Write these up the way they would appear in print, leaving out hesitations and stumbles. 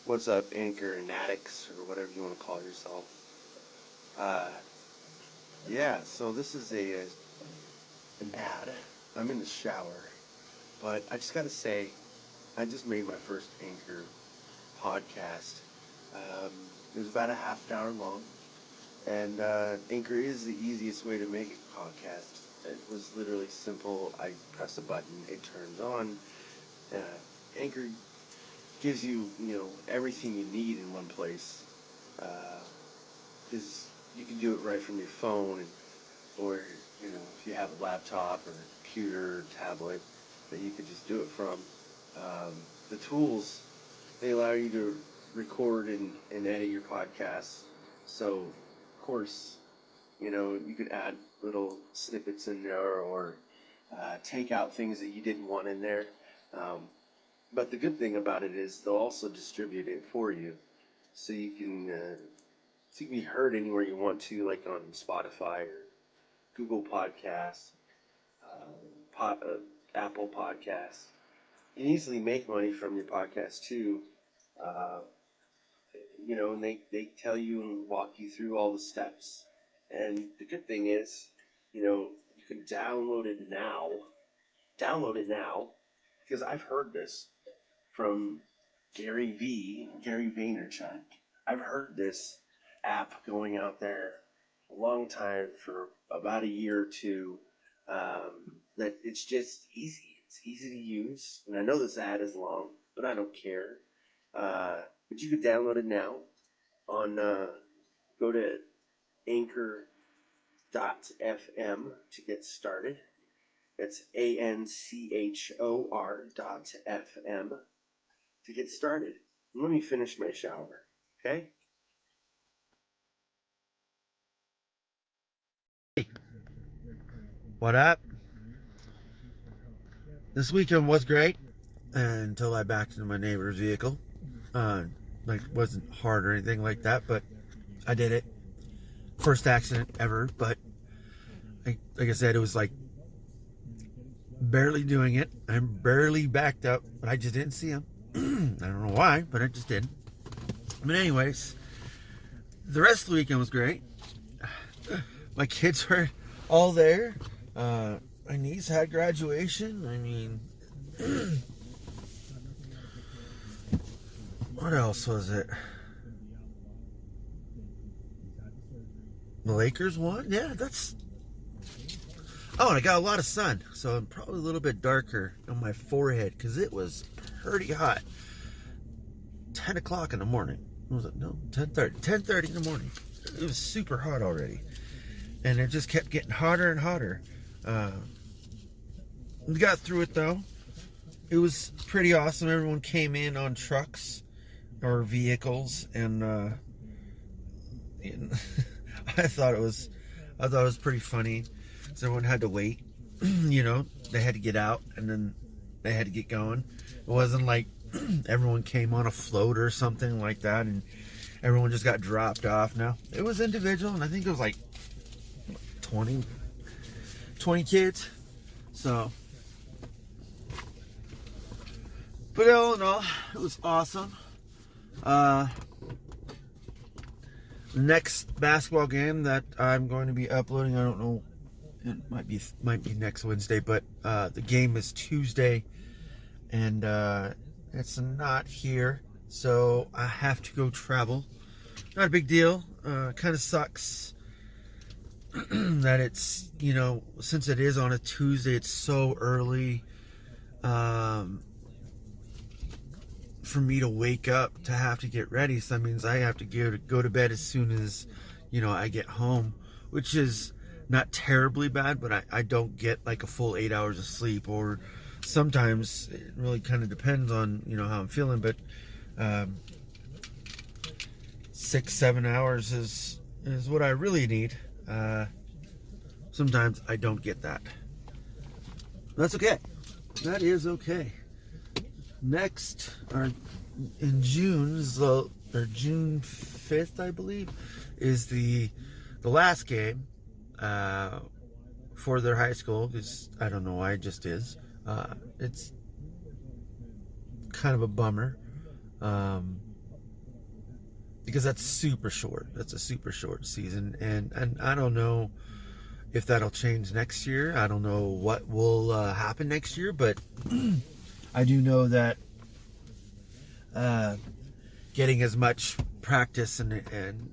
What's up, Anchor and addicts, or whatever you want to call yourself? Uh, yeah, so this is an ad. I'm in the shower, but I just gotta say, I just made my first Anchor podcast. Um, it was about a half an hour long, and Anchor is the easiest way to make a podcast. It was literally simple. I press a button, it turns on. Uh, Anchor gives you, everything you need in one place. Because you can do it right from your phone, or if you have a laptop or a computer or tablet that you could just do it from. The tools, they allow you to record and edit your podcasts. So, of course, you could add little snippets in there, or take out things that you didn't want in there. Um, but the good thing about it is they'll also distribute it for you, so you can be heard anywhere you want to, like on Spotify or Google Podcasts, Apple Podcasts. You can easily make money from your podcast too. Uh, and they tell you and walk you through all the steps. And the good thing is, you can download it now. Download it now, because I've heard this from Gary Vaynerchuk. I've heard this app going out there a long time, for about a year or two. That it's just easy. It's easy to use, and I know this ad is long, but I don't care. But you can download it now on. Go to Anchor.fm to get started. It's ANCHOR.FM to get started. Let me finish my shower, okay? What up? This weekend was great until I backed into my neighbor's vehicle. Wasn't hard or anything like that, but I did it. First accident ever, but like I said, it was like barely doing it. I'm barely backed up, but I just didn't see him. I don't know why, but I just did. But anyways, the rest of the weekend was great. My kids were all there. My niece had graduation. I mean, what else was it? The Lakers won? Yeah, that's... Oh, and I got a lot of sun, so I'm probably a little bit darker on my forehead, because it was pretty hot. 10 o'clock in the morning. Was it? No, 10:30. 10:30 in the morning. It was super hot already. And it just kept getting hotter and hotter. We got through it, though. It was pretty awesome. Everyone came in on trucks or vehicles, and I thought it was pretty funny. So everyone had to wait. They had to get out, and then they had to get going. It wasn't like everyone came on a float or something like that, and everyone just got dropped off. No, it was individual, and I think it was like 20 kids. So, but all in all, it was awesome. The next basketball game that I'm going to be uploading, I don't know, it might be next Wednesday, but the game is Tuesday, and it's not here, so I have to go travel. Not a big deal. Kind of sucks that it's, since it is on a Tuesday, it's so early for me to wake up to have to get ready. So that means I have to go to bed as soon as, I get home, which is not terribly bad, but I don't get like a full 8 hours of sleep, or sometimes it really kind of depends on, how I'm feeling, but 6-7 hours is what I really need. Sometimes I don't get that. That's okay. That is okay. Next, or in June, June 5th, I believe, is the last game for their high school. Because I don't know why, it just is. It's kind of a bummer. because that's super short. That's a super short season, and I don't know if that'll change next year. I don't know what will happen next year, but I do know that getting as much practice and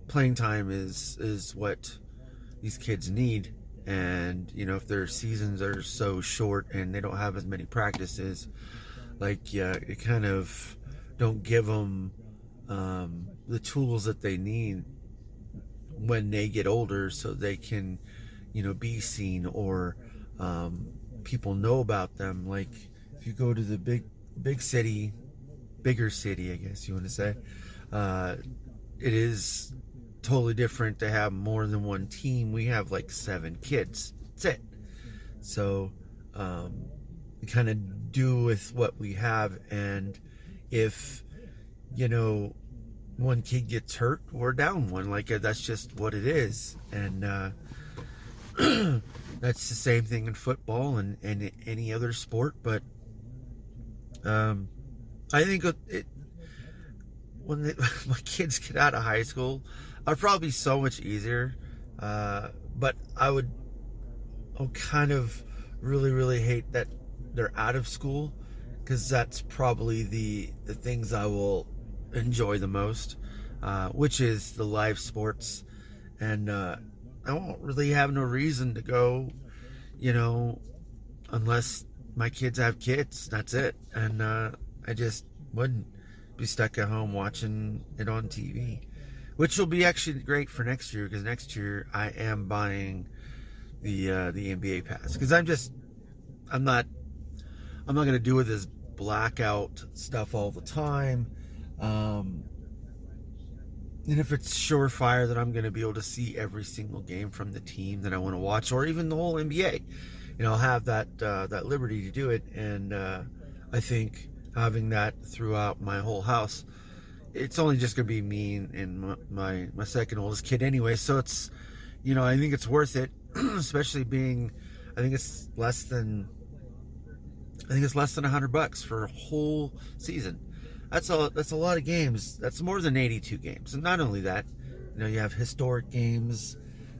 playing time is what these kids need. And if their seasons are so short and they don't have as many practices, like it kind of don't give them the tools that they need when they get older, so they can be seen, or people know about them. Like if you go to the bigger city, I guess you want to say, it is totally different to have more than one team. We have like 7 kids. That's it. So we kind of do with what we have, and if one kid gets hurt, we're down one. Like that's just what it is. And that's the same thing in football and any other sport. But I think when my kids get out of high school, it'll probably be so much easier. But I kind of really hate that they're out of school, because that's probably the things I will enjoy the most, which is the live sports. And I won't really have no reason to go, unless my kids have kids. That's it. And I just wouldn't be stuck at home watching it on TV, which will be actually great for next year, because next year I am buying the NBA pass, because I'm not going to do with this blackout stuff all the time. And if it's surefire that I'm going to be able to see every single game from the team that I want to watch, or even the whole NBA, I'll have that liberty to do it. And I think having that throughout my whole house, it's only just going to be me and my second oldest kid anyway. So it's, I think it's worth it, especially being, I think it's less than $100 for a whole season. That's a lot of games. That's more than 82 games. And not only that, you have historic games,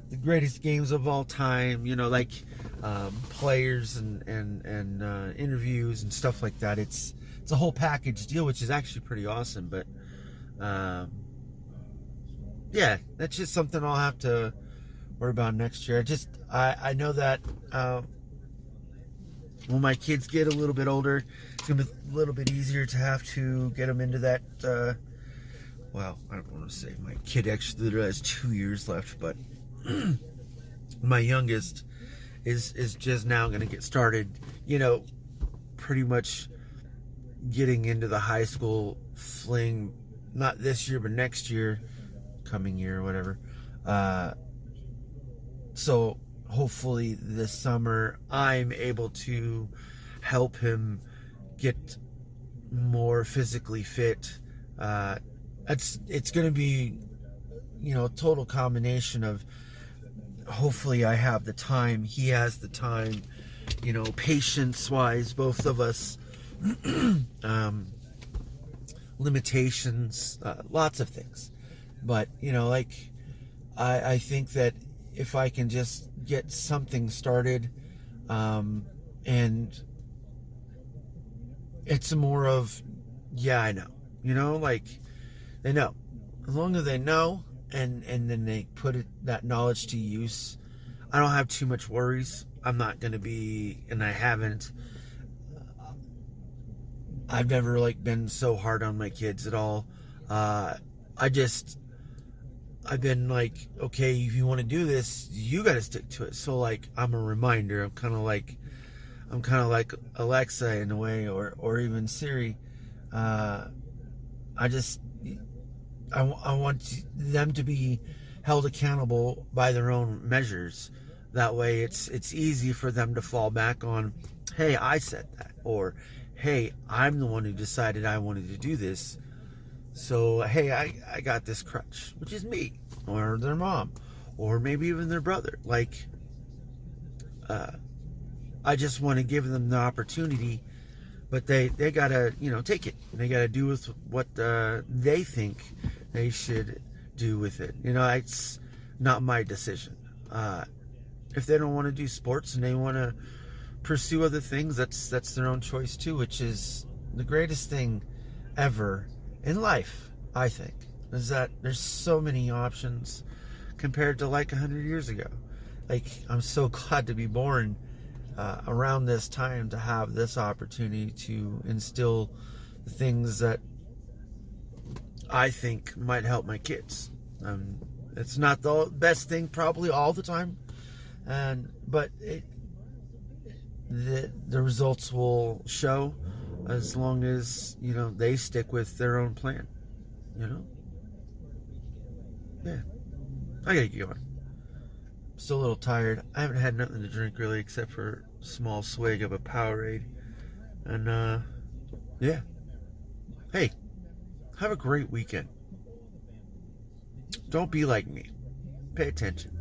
the greatest games of all time, like players and interviews and stuff like that. It's a whole package deal, which is actually pretty awesome. But yeah, that's just something I'll have to worry about next year. I know that when my kids get a little bit older, it's going to be a little bit easier to have to get them into that. Well, I don't want to say my kid actually has 2 years left, but my youngest is just now going to get started, pretty much getting into the high school fling, not this year, but next year, coming year, or whatever. So hopefully this summer I'm able to help him get more physically fit. It's going to be, a total combination of, hopefully I have the time, he has the time, patience wise, both of us, limitations, lots of things. But, I think that if I can just get something started, and it's more of, yeah, I know, they know. As long as they know, and then they put that knowledge to use, I don't have too much worries. I'm not going to be, and I haven't, I've never been so hard on my kids at all. I've been like, okay, if you want to do this, you got to stick to it. So I'm a reminder. I'm kind of like Alexa in a way, or even Siri. I want them to be held accountable by their own measures. That way it's easy for them to fall back on, hey, I said that, or hey, I'm the one who decided I wanted to do this. So, hey, I got this crutch, which is me, or their mom, or maybe even their brother. I just want to give them the opportunity, but they gotta take it. They gotta do with what they think they should do with it. It's not my decision. If they don't want to do sports and they want to pursue other things, that's their own choice too, which is the greatest thing ever in life, I think, is that there's so many options compared to like 100 years ago. Like, I'm so glad to be born around this time to have this opportunity to instill the things that I think might help my kids. It's not the best thing probably all the time, but the results will show as long as they stick with their own plan. Yeah, I gotta get going. Still a little tired. I haven't had nothing to drink really except for a small swig of a Powerade. And yeah. Hey, have a great weekend. Don't be like me. Pay attention.